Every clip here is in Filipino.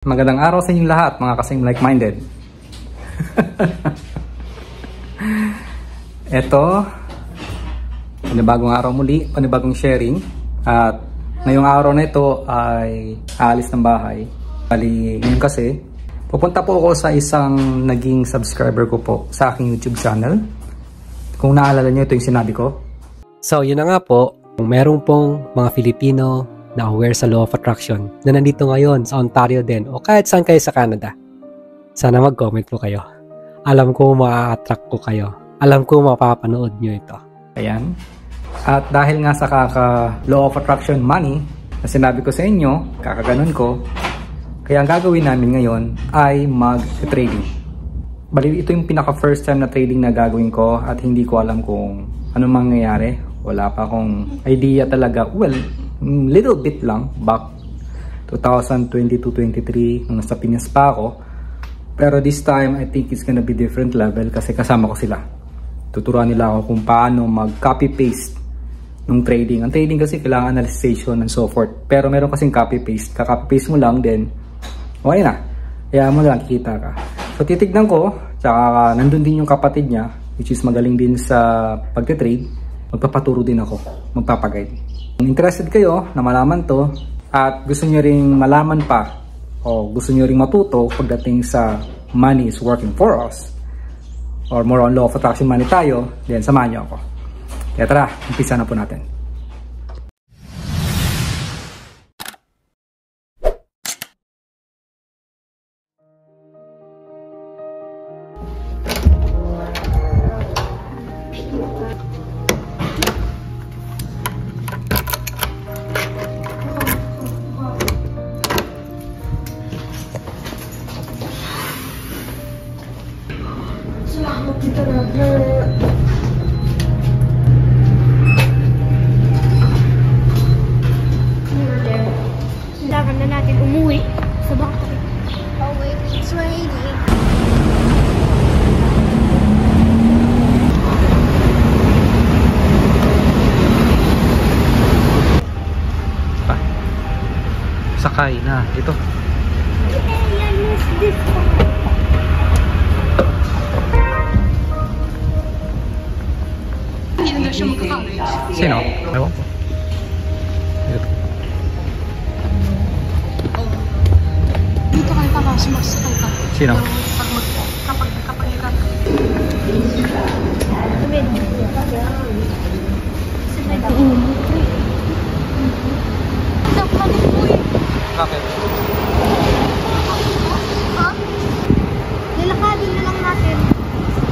Magandang araw sa inyong lahat, mga kasing like-minded. Ito, panibagong araw muli, panibagong sharing. At ngayong araw na ito ay aalis ng bahay. Bali, ngayon kasi, pupunta po ako sa isang naging subscriber ko po sa aking YouTube channel. Kung naalala nyo, ito yung sinabi ko. So, yun na nga po, kung meron pong mga Filipino na aware sa law of attraction na nandito ngayon sa Ontario din o kahit saan kayo sa Canada. Sana mag-comment po kayo. Alam ko ma-attract ko kayo. Alam ko mapapanood nyo ito. Ayan. At dahil nga sa law of attraction money na sinabi ko sa inyo, kakaganon ko, kaya ang gagawin namin ngayon ay mag-trading. Bali, ito yung pinaka first time na trading na gagawin ko at hindi ko alam kung ano mangyayari. Wala pa akong idea talaga. Well, little bit lang back 2022-23 nung nasa Pinas pa ako, pero this time I think it's gonna be different level kasi kasama ko sila. Tuturuan nila ako kung paano mag copy paste ng trading. Ang trading kasi kailangan analyzation and so forth, pero meron kasing copy paste, ka-copy paste mo lang then okay na, kaya mo lang kikita ka. So titignan ko, tsaka nandun din yung kapatid niya which is magaling din sa pagte-trade. Magpapaturo din ako, magpapaguide. Kung interested kayo na malaman to at gusto nyo ring malaman pa o gusto nyo ring matuto pagdating sa money is working for us or more on law of attraction money tayo, then samahan nyo ako. Kaya tara, umpisa na po natin. Kailangan na natin umuwi sa bahay. Oh wait, it's raining. Sakay na dito. Sino? Ewan ko. Dito kayo pa sumasakay ka. Sino? Kapag ikat. Bakit? Ha? Nilakadin na lang natin.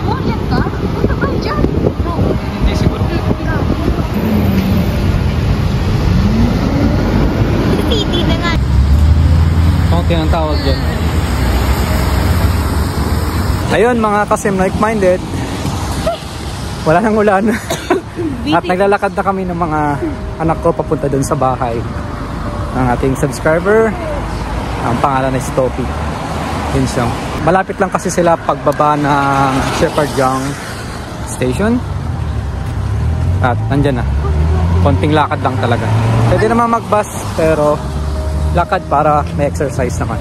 Ulit ka? Punta ka dyan. No. Hindi siguro. Titi na nga. Okay ang tawag dyan. Ayun mga kasim like-minded, wala nang ulan. At naglalakad na kami ng mga anak ko papunta dun sa bahay ng ating subscriber. Ang pangalan ay si Topi. Yun siya. Malapit lang kasi sila pagbaba ng Shepherd Young Station. At nandyan na. Konting lakad lang talaga. Pwede naman mag-bus pero lakad para may exercise naman.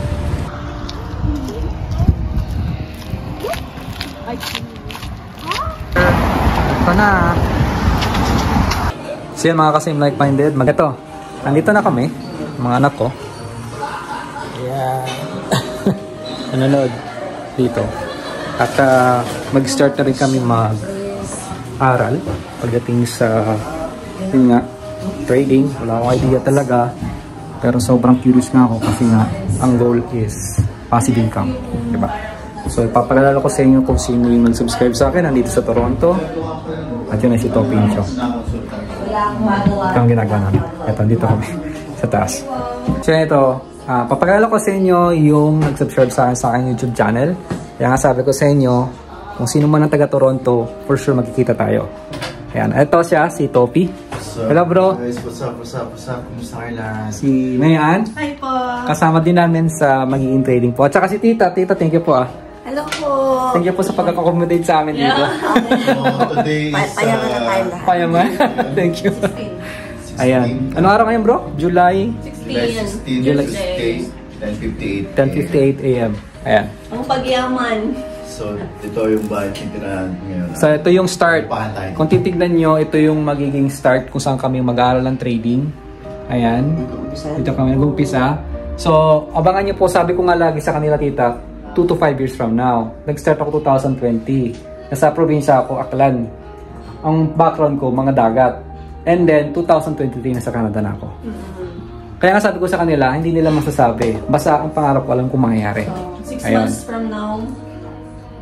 Ito na. So yan mga kasim like-minded. Ito, nandito na kami, mga anak ko. Yeah. Nanonood dito. At mag-start na rin kami mag-aral pagdating sa yun nga, trading. Wala akong idea talaga. Pero sobrang curious nga ako kasi nga ang goal is passive income, diba? So ipapakilala ko sa inyo kung sino yung nag-subscribe sa akin nandito sa Toronto. At yun ay si Topi Incho. Ito ang ginagawa namin. Ito, dito kami sa taas. So ito, papakilala ko sa inyo yung nag-subscribe sa akin YouTube channel. Kaya nga sabi ko sa inyo, kung sino man ang taga Toronto, for sure magkikita tayo. Ayan, ito siya, si Topi. Hello bro. Guys, what's up? Kumusta kayo lahat? Si Mayan. Hi po. Kasama din namin sa magiging trading po. At saka si Tita. Tita, thank you po ah. Hello po. Thank you po sa pag-accommodate sa amin dito. Today is... Payaman na tayo lahat. Payaman. Thank you. Ayan. Anong araw ngayon bro? July? July 16. July 10:58. 10:58 a.m. Ayan. Ang pagyaman. So, ito yung bahay titirahan ngayon. So, ito yung start. Upahan tayo. Kung titignan nyo, ito yung magiging start kung saan kami mag-aaral ng trading. Ayan. Dito kami nag-umpisa. So, abangan nyo po. Sabi ko nga lagi sa kanila, tita, 2 to 5 years from now. Nag-start ako 2020. Nasa probinsya ako, Aklan. Ang background ko, mga dagat. And then, 2023, nasa Canada na ako. Kaya nga sabi ko sa kanila, hindi nila masasabi. Basta ang pangarap ko, alam kung mangyayari. 6 Ayun. months from now,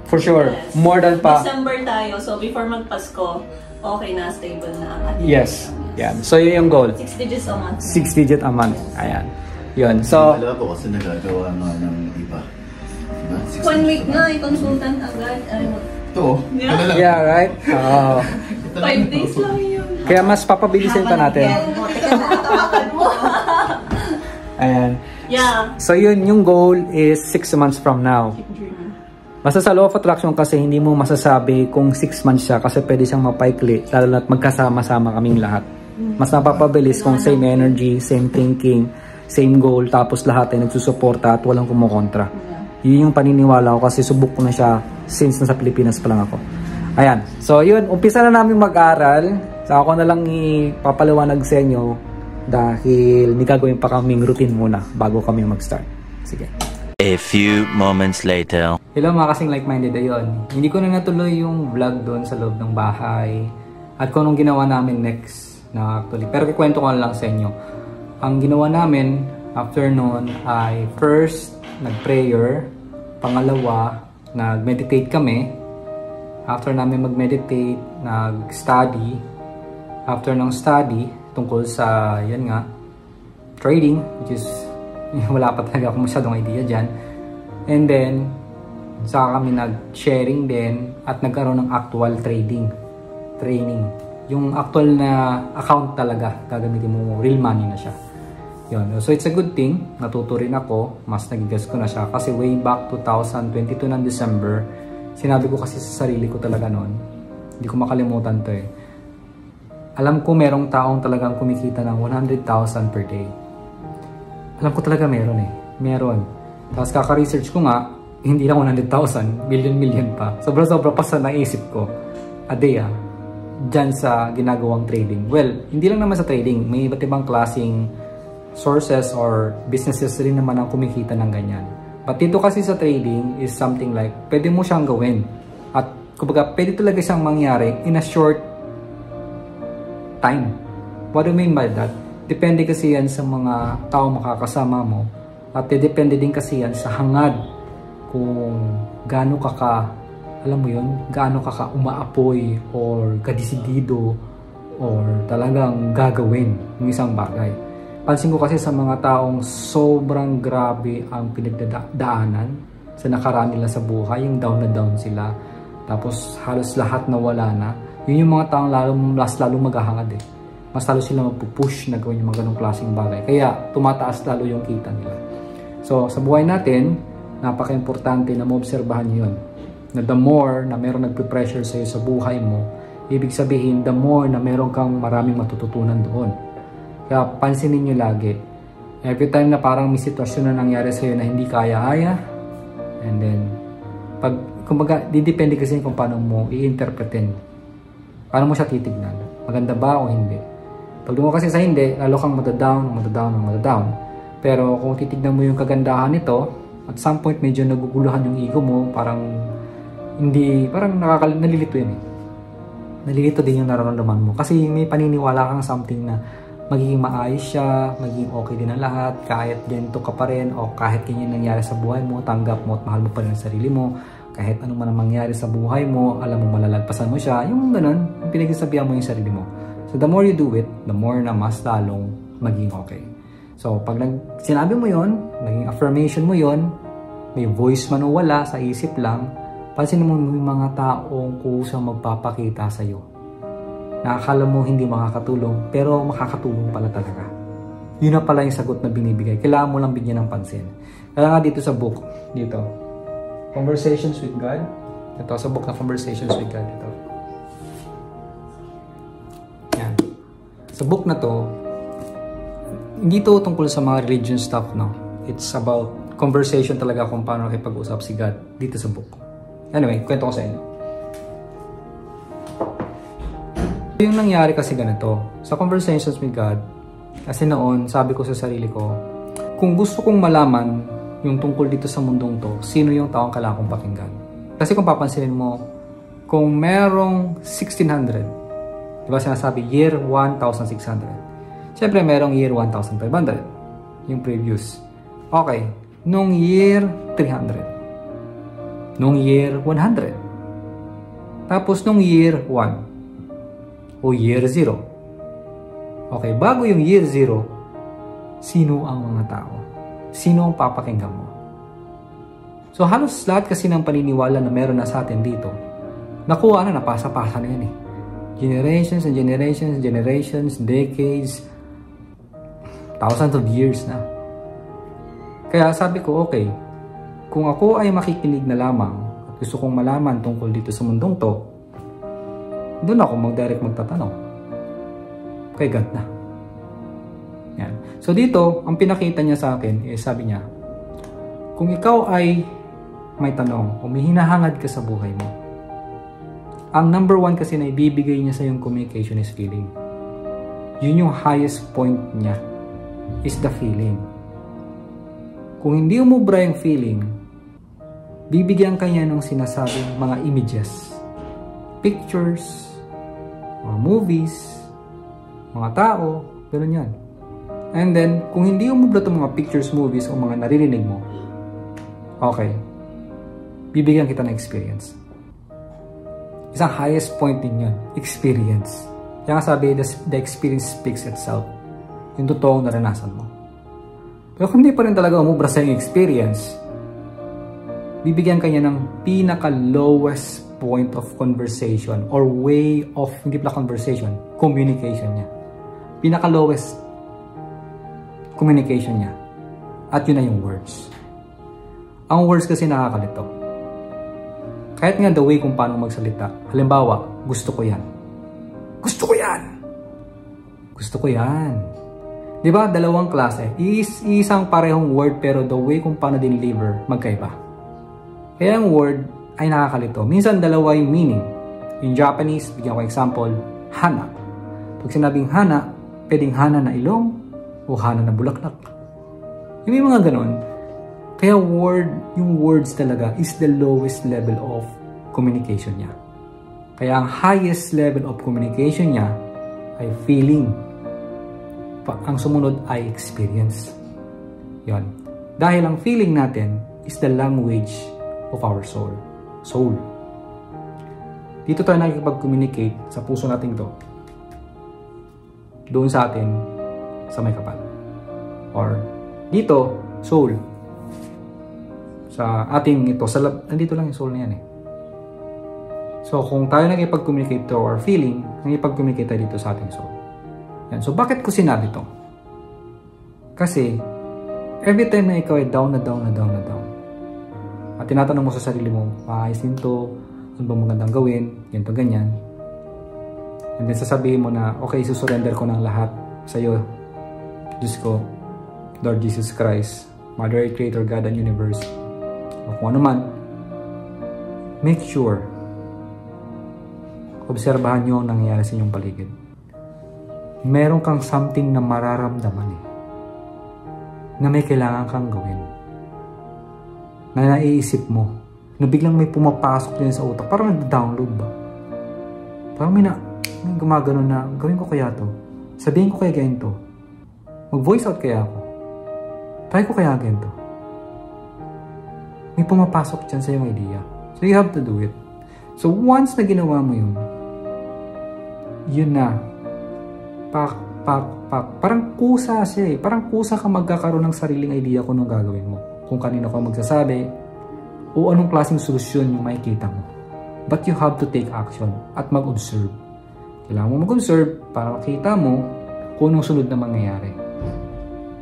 For sure. yes. More than pa. December tayo, so before magpasko, okay na, stable na ang ating Yes. Yan. So, yun yung goal. 6 digits a month. 6 digit a month. Ayan. Yun. So, Alam ko kasi nagagawa nga ng iba. Diba? 1 week na, i-consultant agad. Ito. Yeah. yeah, right? Oo. 5 days lang yun. Kaya mas papabilisin pa natin. Ayan. Yeah. So, yun, yung goal is 6 months from now. Basta sa law of attraction kasi hindi mo masasabi kung 6 months siya kasi pwede siyang mapaikli lalo na't magkasama-sama kaming lahat. Mas napapabilis kung same energy, same thinking, same goal, tapos lahat ay nagsusuporta at walang kumukontra. Yun yung paniniwala ko kasi subok ko na siya since nasa Pilipinas pa lang ako. Ayan. So yun, umpisa na namin mag-aral. So ako na lang ipapaliwanag sa inyo dahil may gagawin pa kaming routine muna bago kami mag-start. Sige. A few moments later. Hello mga kasing like-minded, ayun. Hindi ko na natuloy yung vlog doon sa loob ng bahay at kung anong ginawa namin next na actually. Pero kikwento ko lang sa inyo. Ang ginawa namin after noon ay first, nag-prayer. Pangalawa, nag-meditate kami. After namin mag-meditate, nag-study. After ng study, tungkol sa, yan nga, trading, which is wala pa talaga ako masyadong idea dyan. And then, saka kami nag-sharing din at nagkaroon ng actual training. Yung actual na account talaga, gagamitin mo, real money na siya. Yun. So, it's a good thing. Natuto rin ako. Mas nagigas ko na siya. Kasi way back 2022 ng December, sinabi ko kasi sa sarili ko talaga noon. Hindi ko makalimutan to eh. Alam ko merong taong talagang kumikita ng 100,000 per day. Alam ko talaga meron eh. Meron. Tapos kaka-research ko nga, hindi lang 100,000, million pa. Sobra-sobra pa sa naisip ko. A day dyan sa ginagawang trading. Well, hindi lang naman sa trading. May iba't ibang klaseng sources or businesses rin naman ang kumikita ng ganyan. But dito kasi sa trading is something like, pwede mo siyang gawin. At kumbaga, pwede talaga siyang mangyari in a short time. What do I mean by that? Depende kasi yan sa mga tao makakasama mo. At depende din kasi yan sa hangad. Kung gaano ka alam mo yun, gaano ka umaapoy or kadisidido or talagang gagawin ng isang bagay. Pansin ko kasi sa mga taong sobrang grabe ang pinagdadaanan sa nakaraan nila sa buhay, yung down na down sila. Tapos halos lahat nawala na. Yun yung mga taong lalo maghahangad eh. Mas lalo sila magpupush na gawin yung mga ganong klaseng bagay. Kaya tumataas lalo yung kita nila. So sa buhay natin, napaka-importante na maobserbahan nyo yun. Na the more na meron nagpe-pressure sa'yo sa buhay mo, ibig sabihin the more na meron kang maraming matututunan doon. Kaya pansinin nyo lagi. Every time na parang may sitwasyon na nangyari sa'yo na hindi kaya-aya, and then, kumbaga, didepende kasi kung paano mo i-interpretin. Paano mo siya titignan. Maganda ba o hindi? Pag mo kasi sa hindi, lalo kang madadown. Pero kung titignan mo yung kagandahan nito, at some point medyo naguguluhan yung ego mo, parang nalilito yun eh. Nalilito din yung nararamdaman mo. Kasi may paniniwala kang something na magiging maayos siya, magiging okay din ang lahat, kahit ganito ka pa rin, o kahit ganyan nangyari sa buhay mo, tanggap mo at mahal mo pa rin ang sarili mo, kahit anong man ang mangyari sa buhay mo, alam mo malalagpasan mo siya, yung ganun, pinagsasabihan mo yung sarili mo. So the more you do it, the more na mas lalong maging okay. So pag sinabi mo yon, naging affirmation mo yon, may voice man o wala, sa isip lang, pansin mo yung mga taong kusang magpapakita sa'yo. Nakakala mo hindi makakatulong, pero makakatulong pala talaga. Yun na pala yung sagot na binibigay. Kailangan mo lang bigyan ng pansin. Kaya nga dito sa book, dito, Conversations with God. Ito, sa book na Conversations with God. Ito. Yan. Sa book na to, hindi to tungkol sa mga religion stuff, no? It's about conversation talaga kung paano nakipag-usap si God dito sa book. Anyway, kwento ko sa inyo. Yung nangyari kasi ganito, sa conversations with God, kasi noon, sabi ko sa sarili ko, kung gusto kong malaman yung tungkol dito sa mundong to, sino yung taong kailangan kong pakinggan? Kasi kung papansinin mo, kung merong 1600, diba sinasabi year 1600, syempre merong year 1500, yung previous. Okay, nung year 300, nung year 100, tapos nung year 1, o year 0. Okay, bago yung year 0, sino ang mga tao? Sino ang papakinggan mo? So halos lahat kasi ng paniniwala na meron na sa atin dito, nakuha na, napasa-pasa na yan eh. Generations and generations and generations, decades, thousands of years na. Kaya sabi ko, okay, kung ako ay makikinig na lamang at gusto kong malaman tungkol dito sa mundong to, doon ako mag-direct magtatanong. Kay God na. Yan. So dito, ang pinakita niya sa akin, sabi niya, kung ikaw ay may tanong o may hinahangad ka sa buhay mo, ang number 1 kasi na ibibigay niya sa yung communication is feeling. Yun yung highest point niya, is the feeling. Kung hindi umubra yung feeling, bibigyan ka niya ng sinasabing mga images, pictures, mga movies, mga tao, gano'n yan. And then, kung hindi umubra itong mga pictures, movies, o mga naririnig mo, okay, bibigyan kita ng experience. Isang highest point din yun, experience. Kaya nga sabi, the experience speaks itself. Yung totoong naranasan mo. Pero kung hindi pa rin talaga umubra sa yung experience, bibigyan kanya ng pinaka-lowest point of conversation or way of, hindi pala conversation, communication niya. Pinaka-lowest communication niya. At yun na yung words. Ang words kasi nakakalito. Kahit nga the way kung paano magsalita. Halimbawa, gusto ko yan. Gusto ko yan! Gusto ko yan. Diba? Dalawang klase. Isang parehong word pero the way kung paano deliver, magkaiba. Kaya ang word ay nakakalito. Minsan dalawa yung meaning. In Japanese, bigyan ko example, hana. Pag sinabing hana, pwedeng hana na ilong o hana na bulaklak. Yung may mga ganon. Kaya yung words talaga is the lowest level of communication niya. Kaya ang highest level of communication niya ay feeling. Ang sumunod ay experience. Yon. Dahil ang feeling natin is the language of our soul. Soul. Dito tayo nakikipag-communicate sa puso natin to. Doon sa atin, sa may kapal. Or, dito, soul. Sa ating ito, nandito lang yung soul na yan eh. So, kung tayo nakikipag-communicate to our feeling, nakikipag-communicate tayo dito sa ating soul. Yan. So, bakit ko sinabi to? Kasi, every time na ikaw ay down na down na down na down, at tinatanong mo sa sarili mo, paayusin to, ano ba magandang gawin, ganito, ganyan. And then sasabihin mo na, okay, susurrender ko ng lahat sa iyo, Diyos ko, Lord Jesus Christ, Mother, Creator, God, and Universe, o kung ano man, make sure, obserbahan nyo ang nangyayari sa inyong paligid. Meron kang something na mararamdaman eh, na may kailangan kang gawin. Na naiisip mo, na biglang may pumapasok din sa utak, parang nag-download ba? Parang may gumagano na, gawin ko kaya to? Sabihin ko kaya ganito? Mag-voice out kaya ako? Try ko kaya ganito? May pumapasok dyan sa iyong idea. So you have to do it. So once na ginawa mo yun na, parang kusa siya eh. Parang kusa ka magkakaroon ng sariling idea kung anong gagawin mo. Kung kanino ka magsasabi, o anong klaseng solusyon yung makikita mo. But you have to take action at mag-observe. Kailangan mo mag-observe para makita mo kung anong sunod na mangyayari.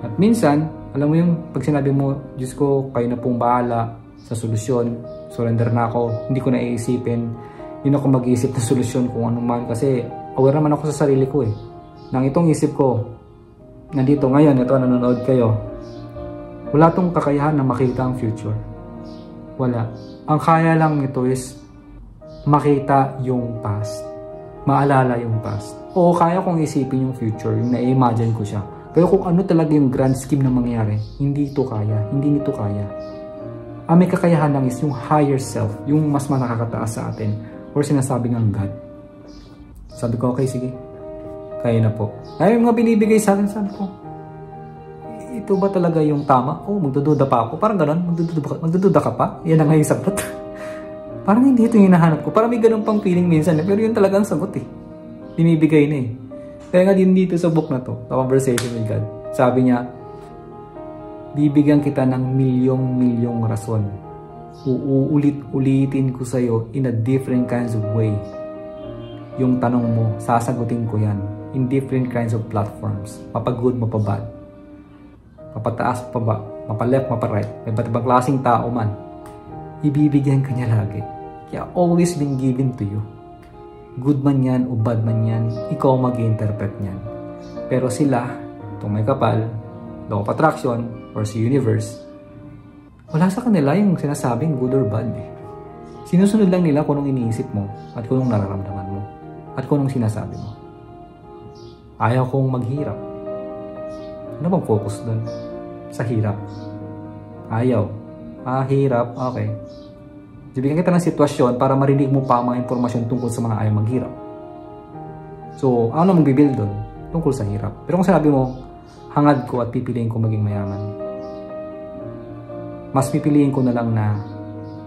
At minsan, alam mo yung pag sinabi mo, Diyos ko, kayo na pong bahala sa solusyon, surrender na ako, hindi ko na iisipin, hindi ako mag-iisip ng solusyon kung ano man, kasi aware naman ako sa sarili ko eh. Nang itong isip ko, nandito ngayon, ito nanonood kayo, Wala tong kakayahan na makita ang future. Wala. Ang kaya lang ito is makita yung past. Maalala yung past. Oo, kaya kong isipin yung future, yung na-imagine ko siya. Pero kung ano talaga yung grand scheme na mangyari, hindi ito kaya. Hindi nito kaya. Ang may kakayahan lang is yung higher self, yung mas nakakataas sa atin, or sinasabi ng God. Sabi ko, okay, sige. Kaya na po. Ay, yung mga binibigay sa akin, sabi ko, ito ba talaga yung tama? Oh, magdududa pa ako. Parang gano'n, magdududa ka pa? Yan ang ngayong sagot. Parang hindi ito yung hinahanap ko. Parang may ganun pang feeling minsan. Pero yun talaga ang sagot eh. Binibigay na eh. Kaya nga din dito sa book na to, The Conversation with God, sabi niya, bibigyan kita ng milyong rason. Uulit-ulitin ko sa'yo in a different kinds of way. Yung tanong mo, sasagutin ko yan. In different kinds of platforms. Mapag-good, mapabad. Mapataas, mapaba. Mapa-left, mapa-right. May ba't ibang klaseng tao man. Ibibigyan ka niya lagi. Kaya always been given to you. Good man yan o bad man yan, ikaw mag-interpret niyan. Pero sila, itong may kapal, law of attraction, or si universe, wala sa kanila yung sinasabing good or bad eh. Sinusunod lang nila kung anong iniisip mo at kung anong nararamdaman mo at kung anong sinasabi mo. Ayaw kong maghirap. Ano bang focus doon? Sa hirap. Ayaw. Hirap, okay. Bibigyan kita ng sitwasyon para marinig mo pa ang mga impormasyon tungkol sa mga ayaw maghirap. So, ano namang bibuild doon? Tungkol sa hirap. Pero kung sinabi mo, hangad ko at pipiliin ko maging mayaman, mas pipiliin ko na lang na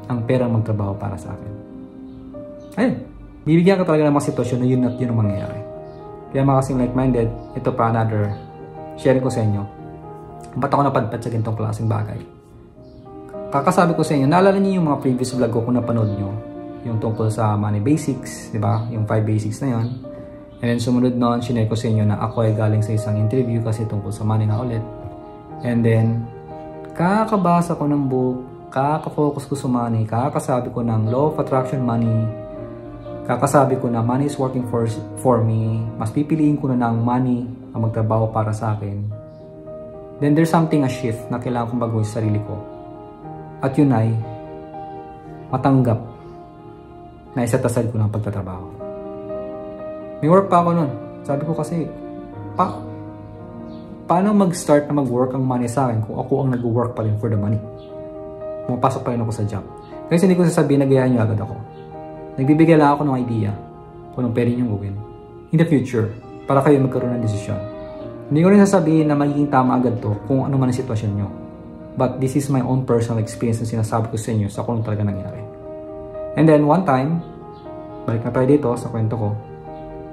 ang perang magtrabaho para sa akin. Ayun. Bibigyan ka talaga ng mga sitwasyon na yun at yun ang mangyayari. Kaya mga kasing like-minded, ito pa another sharing ko sa inyo. Ba't ako napadpad sa ganitong klaseng bagay? Kakasabi ko sa inyo, naalala niyo yung mga previous vlog ko kung napanood nyo, yung tungkol sa money basics, di ba? Yung 5 basics na yon. And then sumunod noon, sinare ko sa inyo na ako ay galing sa isang interview kasi tungkol sa money na ulit. And then, kakabasa ko ng book, kakafocus ko sa money, kakasabi ko ng law of attraction money, kakasabi ko na money is working for me, mas pipiliin ko na ng money ang magtrabaho para sa akin. Then there's something, a shift na kailangan kong baguhin sa sarili ko. At yun ay matanggap na isatasad ko ng pagtatrabaho. May work pa ako nun. Sabi ko kasi, paano mag-start na mag-work ang money sa akin kung ako ang nag-work pa rin for the money? Pumapasok pa rin ako sa job. Kasi hindi ko sasabihin na gayahin nyo agad ako. Nagbibigay lang ako ng idea kung anong pwede nyo gawin in the future para kayo magkaroon ng desisyon. Hindi ko rin sasabihin na magiging tama agad to kung ano man ang sitwasyon nyo. But this is my own personal experience na sinasabi ko sa inyo sa kung talaga nangyari. And then one time, balik na tayo dito sa kwento ko.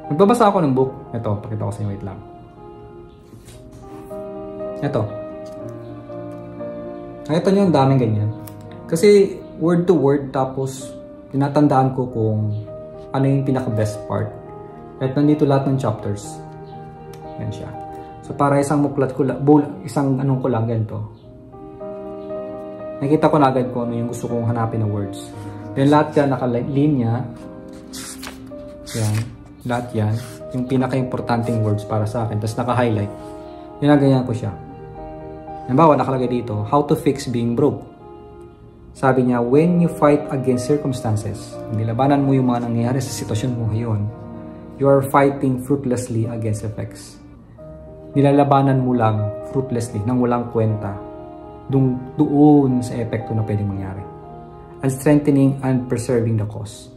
Nagbabasa ako ng book. Ito, pakita ko sa inyo, wait lang. Ito nyo, ang daming ganyan. Kasi word to word, tapos tinatandaan ko kung ano yung pinaka-best part. At nandito lahat ng chapters. Yan siya. So para isang muklat ko lang, isang anong ko lang ganito. Nakita ko na agad kung ano yung gusto kong hanapin na words. Then lahat yan, nakalinya. Yan. Lahat yan. Yung pinaka-importanting words para sa akin. Tapos naka-highlight. Ginaganyan ko siya. Halimbawa, nakalagay dito, how to fix being broke. Sabi niya, when you fight against circumstances, nilabanan mo yung mga nangyayari sa sitwasyon mo ngayon, you are fighting fruitlessly against effects. Nilalabanan mo lang fruitlessly, nang walang kwenta, doon sa epekto na pwedeng mangyari. And strengthening and preserving the cause.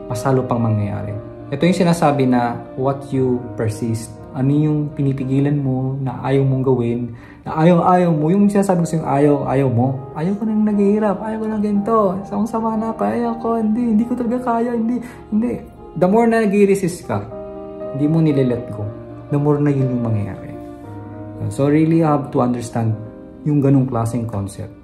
Mas halo pang mangyayari. Ito yung sinasabi na what you persist. Ano yung pinipigilan mo na ayaw mong gawin, na ayaw mo. Yung sinasabi ko sa'yo, ayaw mo. Ayaw ko nang naghihirap, ayaw ko nang ganito. Sama na ako, ayaw ko, hindi ko talaga kaya, hindi. The more na nag-resist ka, hindi mo nililet go. The more na yun yung mangyayari. So really you have to understand yung ganung klaseng concept.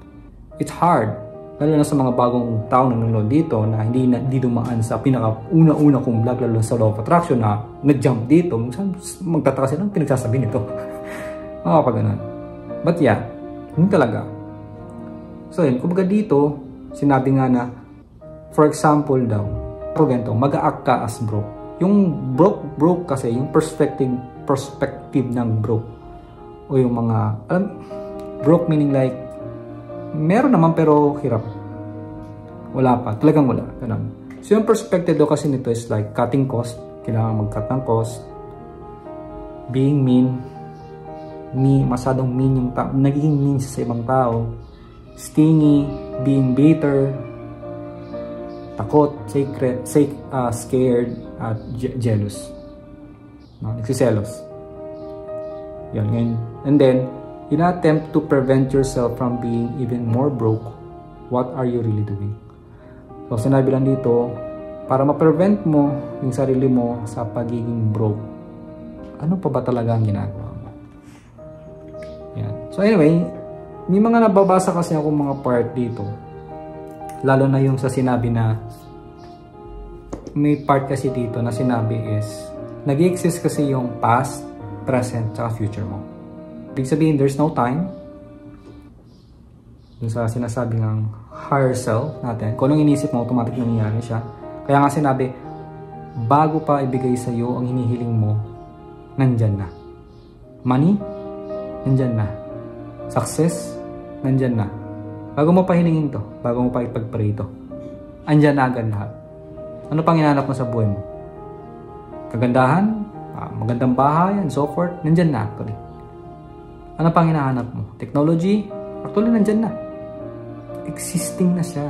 It's hard, lalo na sa mga bagong tao na nanonood dito na hindi dumaan sa pinaka-una-una kong vlog, lalo sa law of attraction na nag-jump dito. Magtataka sila, pinagsasabi nito. Makapag ganun. But yeah, yun talaga. So yun, kumbaga dito, sinabi nga na, for example daw, ganito, mag-a-act ka as broke. Yung broke kasi, yung perspective ng broke. O yung mga, Broke meaning like, meron naman pero hirap. Wala pa. Talagang wala. Ganun. So yung perspective daw kasi nito is like cutting cost. Kailangan mag-cut ng cost. Being mean. Masyadong mean yung tao. Nagiging mean sa ibang tao. Stingy. Being bitter. Takot. Scared. At jealous. No? Nagsiselos. Yan. Ngayon. And then, in an attempt to prevent yourself from being even more broke, what are you really doing? So, sinabi lang dito, para ma-prevent mo yung sarili mo sa pagiging broke, ano pa ba talaga ang ginagawa mo? Yan. So, anyway, may mga nababasa kasi ako mga part dito. Lalo na yung sa sinabi na, may part kasi dito na sinabi is, nag-exist kasi yung past, present, tsaka future mo. Ibig sabihin, there's no time. Dun sa sinasabi ng higher self natin, kung anong inisip mo, automatic nangyayari siya. Kaya nga sinabi, bago pa ibigay sa iyo ang hinihiling mo, nandyan na. Money, nandyan na. Success, nandyan na. Bago mo pa hilingin to, bago mo pa ipag-pray to, andyan na agad lahat. Ano pang hinahanap mo sa buhay mo? Kagandahan, magandang bahay, and so forth, nandyan na actually. Ano pang hinahanap mo? Technology, actually nandyan na. Existing na siya.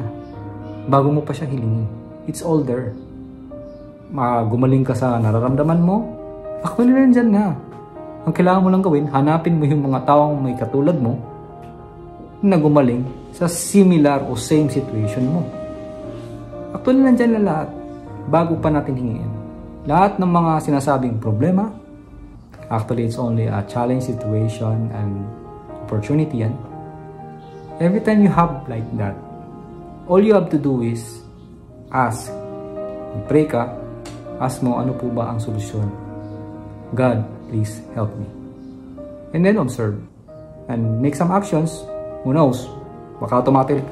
Bago mo pa siya hilingin. It's all there. Gumaling ka sa nararamdaman mo, actually nandyan na. Ang kailangan mo lang gawin, hanapin mo yung mga taong may katulad mo na gumaling sa similar o same situation mo. Actually nandyan na lahat. Bago pa natin hingin. Lahat ng mga sinasabing problema, actually it's only a challenge situation and opportunity yan. Every time you have like that, all you have to do is ask. Pray ka, ask mo ano po ba ang solusyon. God, please help me. And then observe. And make some actions. Who knows? Baka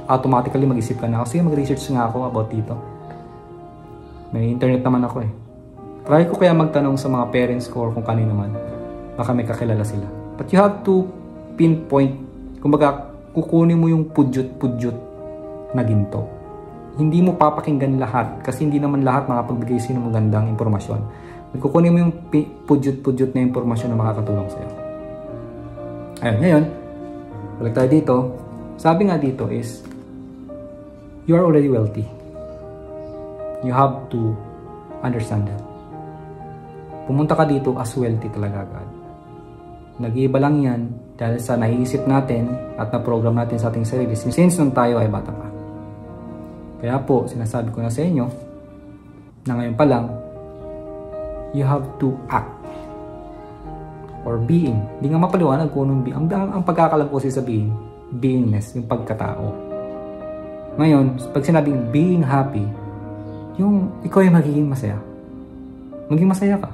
automatically mag-isip ka na. Kasi mag-research nga ako about dito. May internet naman ako eh. Try ko kaya magtanong sa mga parents ko or kung kanino man. Baka may kakilala sila. But you have to pinpoint. Kumbaga, kukunin mo yung pudyot-pudyot na ginto. Hindi mo papakinggan lahat kasi hindi naman lahat makapagbigay sino magandang impormasyon. Kukunin mo yung pudyot-pudyot na impormasyon na makakatulong sa'yo. Ayun, ngayon, balik tayo dito. Sabi nga dito is, you are already wealthy. You have to understand that. Pumunta ka dito as wealthy talaga agad. Nag-iiba lang yan dahil sa naiisip natin at na-program natin sa ating sarili since nung tayo ay bata pa. Kaya po, sinasabi ko na sa inyo na ngayon pa lang, you have to act or being. Hindi nga mapaliwanag kung anong being. Ang pagkakalam ko sa being, beingness, yung pagkatao. Ngayon, pag sinabing being happy, yung ikaw ay magiging masaya. Maging masaya ka.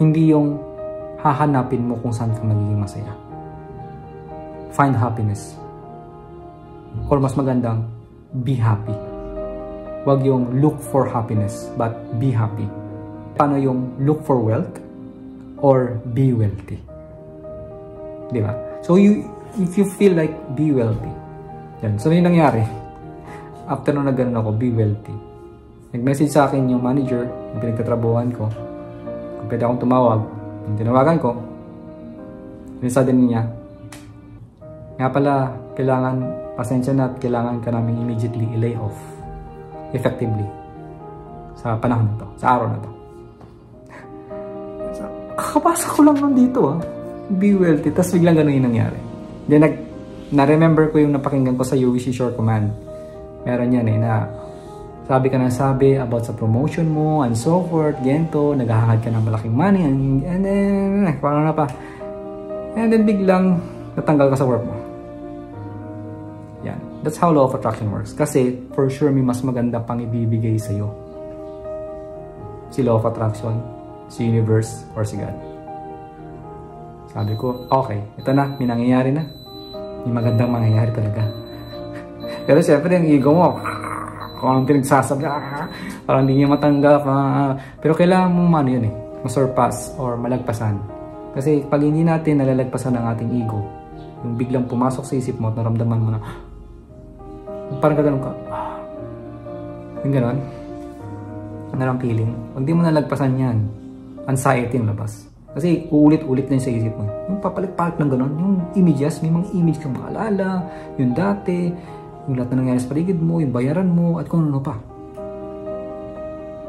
Hindi yung hahanapin mo kung saan ka magiging masaya. Find happiness. Or mas magandang, be happy. Huwag yung look for happiness, but be happy. Paano yung look for wealth or be wealthy? Diba? So, if you feel like be wealthy, yan. So, yung nangyari, after nung nagganon ako, be wealthy. Nag-message sa akin yung manager, yung pinagtatrabuhan ko. Kung pwede akong tumawag, yung tinawagan ko, sinasabi niya, nga pala, kailangan, pasensya na at kailangan ka namin immediately i-lay off effectively sa panahon na to, sa araw na to. Kakapasok ko lang nun dito be wealthy, tapos biglang ganun yung nangyari. Then na-remember ko yung napakinggan ko sa UWC Short Command. Meron yan na sabi ka ng sabi about sa promotion mo and so forth, gento, naghahangad ka ng malaking money and then, paano na pa. And then biglang natanggal ka sa work mo. Yan. That's how law of attraction works. Kasi for sure may mas maganda pang ibibigay sa'yo. Si law of attraction, si universe, or si God. Sabi ko, okay, ito na, may nangyayari na. May magandang mangyayari talaga. Pero syempre yung ego mo, kung anong pinagsasabi, parang hindi niya matanggap. Pero kailangan mo yun masurpass or malagpasan. Kasi pag hindi natin nalalagpasan ang ating ego, Yung biglang pumasok sa isip mo at naramdaman mo na parang gano'n ka. Yung gano'n. Ano lang feeling? Huwag di mo nalagpasan yan. Anxiety yung labas. Kasi uulit-ulit na yun sa isip mo. Yung papalit-palit ng gano'n. Yung images, may mga image kang maalala. Yung dati, yung lahat na nangyari sa paligid mo, yung bayaran mo, at kung ano pa.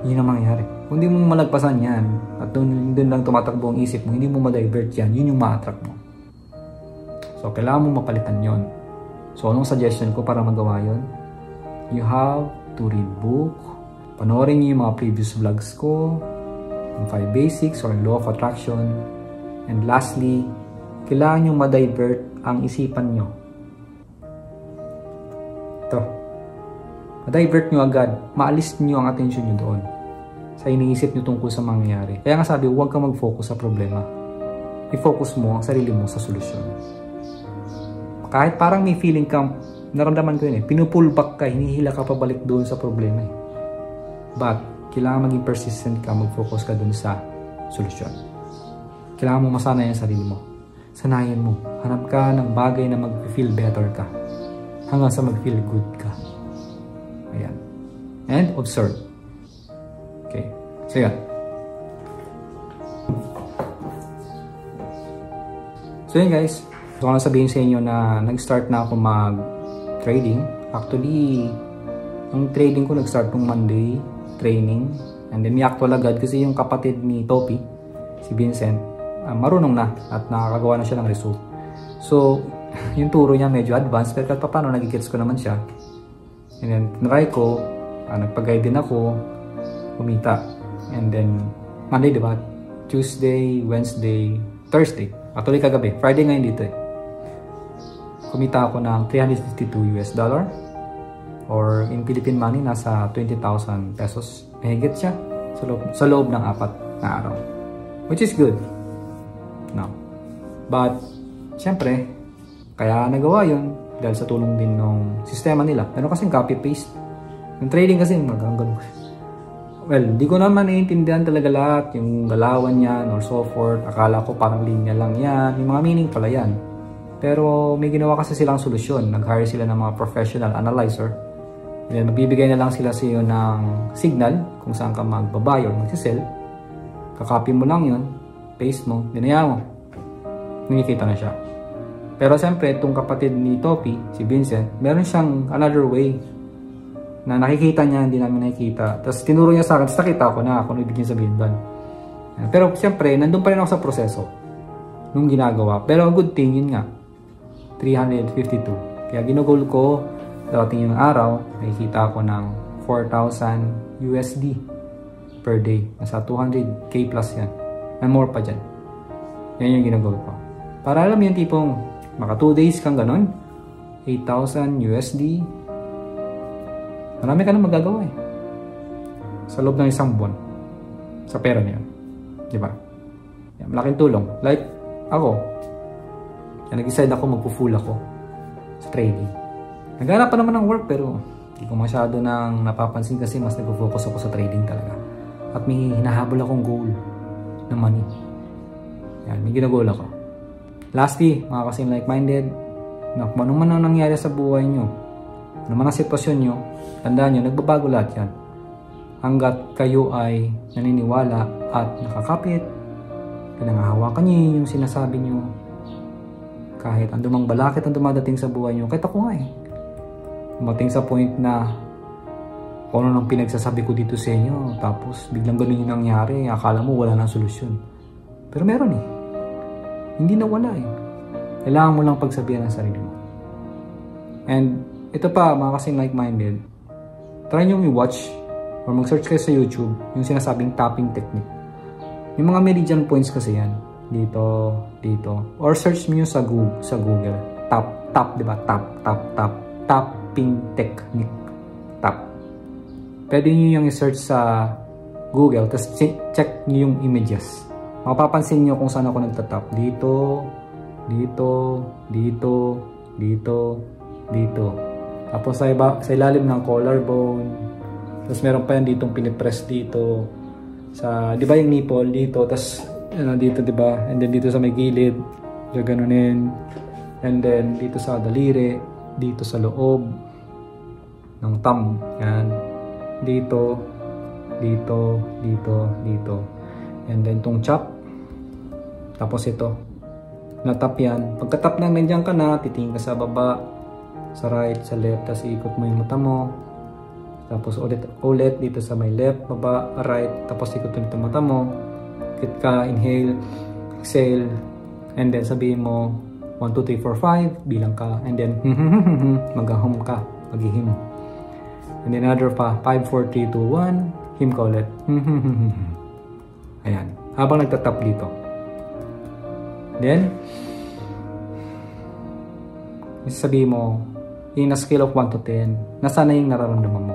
Yun ang mangyayari. Kung di mo malagpasan yan, at doon lang tumatakbo ang isip mo, hindi mo ma-divert yan, yun yung ma-attract mo. So, kailangan mo mapalitan yon. So, anong suggestion ko para magawa yon? You have to read book, panoorin niyo yung mga previous vlogs ko, ang 5 basics or law of attraction, and lastly, kailangan nyo ma-divert ang isipan nyo. Ito. Ma-divert nyo agad, maalis nyo ang attention nyo doon sa iniisip nyo tungkol sa mangyayari. Kaya nga sabi, huwag kang mag-focus sa problema. I-focus mo ang sarili mo sa solusyon. Kahit parang may feeling kang, naramdaman ko yun pinupull back ka, hinihila ka pabalik doon sa problema But, kailangan maging persistent ka, mag-focus ka doon sa solusyon. Kailangan mo masanay ang sarili mo. Sanayin mo. Hanap ka ng bagay na mag-feel better ka. Hanggang sa mag-feel good ka. Ayan. And observe. Okay. So, yan. So, yan guys. Gusto ko lang sabihin sa inyo na nag-start na ako mag-trading. Actually, ang trading ko nag-start nung Monday training. And then, may-actual agad kasi yung kapatid ni Topi, si Vincent, marunong na at nakakagawa na siya ng result. So, yung turo niya medyo advanced pero kahit paano nagigets ko naman siya. And then, try ko, nagpag-guide din ako, kumita. And then, Monday, diba? Tuesday, Wednesday, Thursday. Actually, kagabi. Friday ngayon dito Kumita ako ng $352 or in Philippine money, nasa 20,000 pesos. Mahigit siya sa loob ng 4 na araw. Which is good. No. But, syempre, kaya nagawa yun dahil sa tulong din ng sistema nila. Pero kasing copy-paste. Yung trading kasi, magandang. Well, di ko naman naiintindihan talaga lahat. Yung galawan yan or so forth. Akala ko parang linya lang yan. Yung mga meaning pala yan. Pero may ginawa kasi silang solusyon. Nag-hire sila ng mga professional analyzer. Then, magbibigay na lang sila sa iyo ng signal kung saan ka magbabay or magsisell. Kakopy mo lang yun. Paste mo. Dinaya mo. Nakikita na siya. Pero siyempre, itong kapatid ni Topi, si Vincent, meron siyang another way na nakikita niya, hindi namin nakikita. Tapos tinuro niya sa akin, tapos nakita ko na kung ibig niya sabihin doon. Pero siyempre, nandun pa rin ako sa proseso nung ginagawa. Pero good thing, yun nga, 352. Kaya ginugol ko, dating yung araw, nakikita ako ng 4,000 USD per day. Nasa 200k plus yan. And more pa dyan. Yan yung ginugol ko. Para alam yung tipong, maka 2 days kang ganon, 8,000 USD, marami ka na magagawa sa loob ng isang buwan sa pera niya, diba? Yan, malaking tulong. Like ako, nag-decide ako, magpo-full ako sa trading. Naghanap pa naman ng work pero hindi ko masyado nang napapansin kasi mas nag-focus ako sa trading talaga. At may hinahabol akong goal na money. Yan, may ginagol ako. Lastly, mga kasing like-minded, na kung ano man ang nangyari sa buhay nyo, ano man ang sitwasyon nyo, tandaan nyo, nagbabago lahat yan. Hanggat kayo ay naniniwala at nakakapit, pinangahawakan nyo yung sinasabi nyo, kahit andumang balakit ang dumadating sa buhay nyo, kahit ako nga dumating sa point na kung ano nang pinagsasabi ko dito sa inyo, tapos biglang ganun yung nangyari, akala mo wala nang solusyon. Pero meron hindi na wala Kailangan mo lang pagsabihan ng sarili mo. And ito pa, mga kasing like-minded, try nyo i-watch or mag-search kayo sa YouTube yung sinasabing tapping technique. Yung mga meridian points kasi yan. Dito, dito. Or search nyo sa Google. Tap, diba? Tap. Tapping technique. Tap. Pwede nyo yung i-search sa Google, tapos check nyo yung images. Mapapansin nyo kung saan ako nagtatap. Dito, dito. Tapos sa ilalim ng collarbone. Tapos meron pa yan ditong pinipress dito. Sa, di ba yung nipple dito. Tapos dito, di ba? And then dito sa may gilid. Gaganunin. And then, dito sa daliri, dito sa loob ng thumb. Yan. Dito, dito, dito, dito. And then, tong chop. Tapos ito. Na-tap yan. Pagka-tap nang nandiyan ka na, titingin ka sa baba, sa right, sa left, tapos ikot mo yung mata mo. Tapos ulit dito sa may left, baba, right, tapos ikot ulit yung mata mo. Ikot ka, inhale, exhale, and then sabihin mo 1, 2, 3, 4, 5, bilang ka, and then mag-hum ka, mag-him. And then another pa, 5, 4, 3, 2, 1, him ka ulit. Ayan, habang nagtatap dito. Then, sabihin mo, in a scale of 1 to 10, nasaan na yung nararamdaman mo.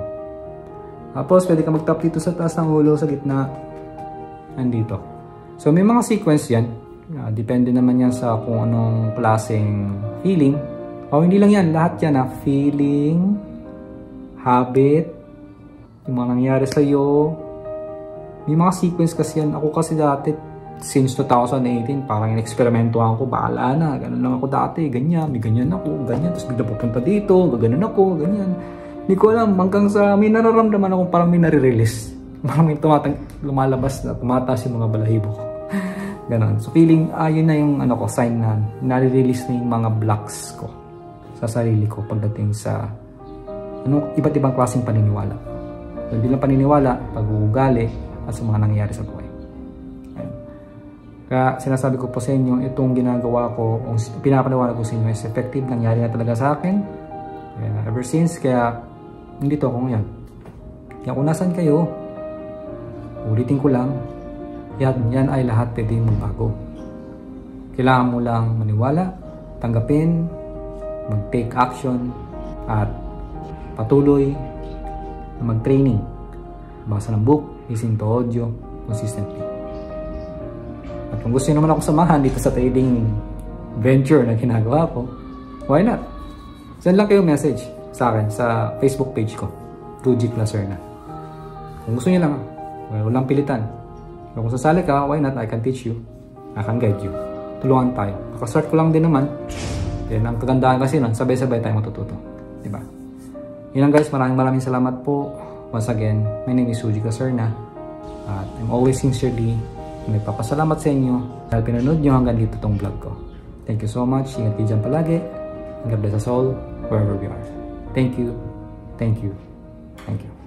Tapos, pwede ka mag-tap dito sa taas ng ulo, sa gitna, andito. So, may mga sequence yan. Depende naman yan sa kung anong klaseng feeling. O, hindi lang yan. Lahat yan, feeling, habit, yung mga nangyari sa'yo. May mga sequence kasi yan. Ako kasi dati, since 2018, parang in-experimentohan ko, bahala na, ganun lang ako dati, ganyan, may ganyan ako, ganyan, tapos bigla pupunta dito, gaganon ako, ganyan. Hindi ko alam, hanggang sa may nararamdaman ako, parang may nare-release. Parang may lumalabas na, tumataas yung mga balahibo ko. Ganon. So feeling, yun na yung ano ko, sign na nare-release na yung mga blocks ko sa sarili ko pagdating sa iba't ibang klaseng paniniwala. So, hindi lang paniniwala, pag-uugali, at sa mga nangyayari sa buhay. Kaya sinasabi ko po sa inyo, itong ginagawa ko, pinapaniwala ko sa inyo is effective, nangyari na talaga sa akin. Kaya, ever since, kaya nandito ako ngayon. Kaya kung nasan kayo, ulitin ko lang, yan ay lahat pwede magbago. Kailangan mo lang maniwala, tanggapin, mag-take action, at patuloy na mag-training. Basa ng book, listen to audio, consistently. At kung gusto nyo naman ako samahan dito sa trading venture na ginagawa ko, why not? Send lang kayo message sa akin sa Facebook page ko, Ruji Lacerna. Kung gusto nyo lang, walang pilitan. Kung sasali ka, why not? I can teach you. I can guide you. Tulungan tayo. Nakastart ko lang din naman. Then, ang kagandahan kasi nun, sabay-sabay tayo matututo. Diba? Yun lang guys, maraming salamat po. Once again, my name is Ruji Lacerna. At I'm always sincerely nagpapasalamat sa inyo dahil pinanood nyo hanggang dito tong vlog ko. Thank you so much. Ingat kayo dyan palagi. God bless us all, wherever we are. Thank you. Thank you. Thank you.